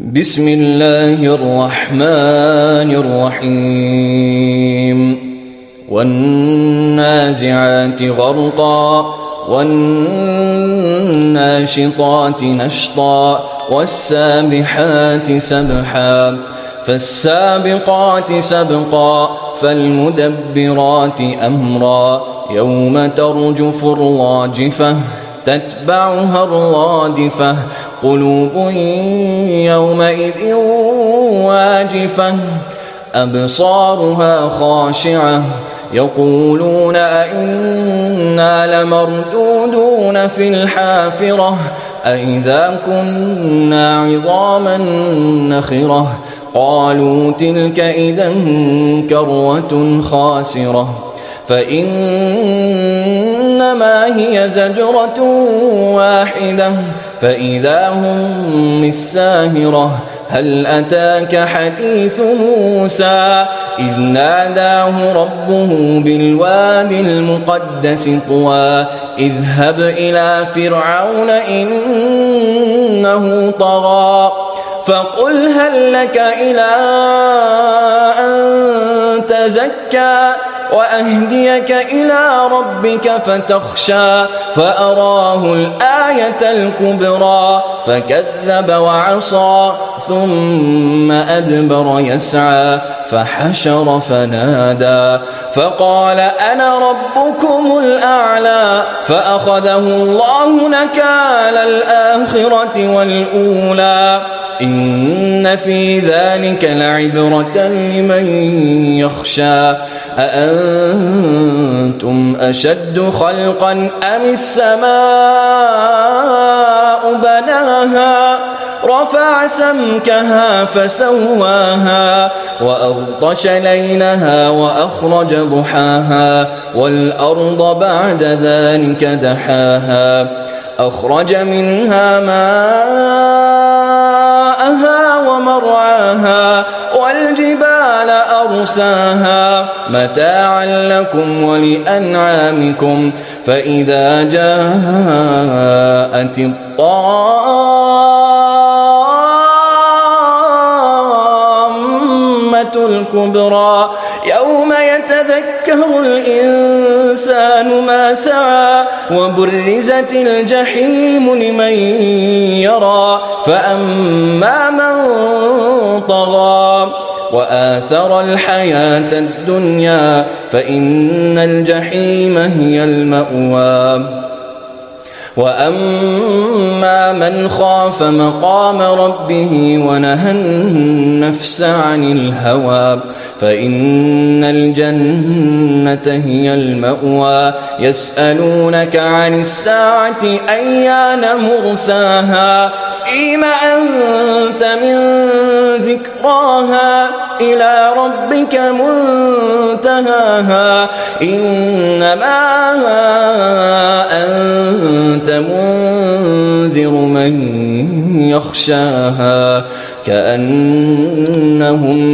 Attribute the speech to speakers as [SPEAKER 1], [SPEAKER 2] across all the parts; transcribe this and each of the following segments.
[SPEAKER 1] بسم الله الرحمن الرحيم والنازعات غرقا والناشطات نشطا والسابحات سبحا فالسابقات سبقا فالمدبرات أمرا يوم ترجف الراجفة تتبعها الرادفة قلوب يومئذ واجفة أبصارها خاشعة يقولون أئنا لمردودون في الحافرة أئذا كنا عظاما نخرة قالوا تلك إذا كروة خاسرة فإنما هي زجرة واحدة فإذا هم بالساهرة هل أتاك حديث موسى إذ ناداه ربه بالوادي المقدس طوى اذهب إلى فرعون إنه طغى فقل هل لك إلى أن تزكى وأهديك إلى ربك فتخشى فأراه الآية الكبرى فكذب وعصى ثم أدبر يسعى فحشر فنادى فقال أنا ربكم الأعلى فأخذه الله نكال الآخرة والأولى إن في ذلك لعبرة لمن يخشى أأنتم أشد خلقا أم السماء بناها رفع سمكها فسواها وأغطش ليلها وأخرج ضحاها والأرض بعد ذلك دحاها أخرج منها ماءها ومرعاها والجبال أرساها متاعا لكم ولأنعامكم فإذا جاءت الطامة الكبرى يوم يتذكر الإنسان ما سعى وبرزت الجحيم لمن يرى فأما من طغى وآثر الحياة الدنيا فإن الجحيم هي المأوى وأما من خاف مقام ربه ونهى النفس عن الهوى فإن الجنة هي المأوى يسألونك عن الساعة أيان مرساها فيم أنت من ذكراها إلى ربك منتهاها إنما أنت منذر من يخشاها كأنهم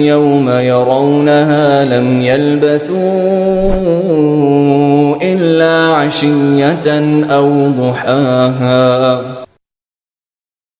[SPEAKER 1] يوم يرونها لم يلبثوا إلا عشية أو ضحاها.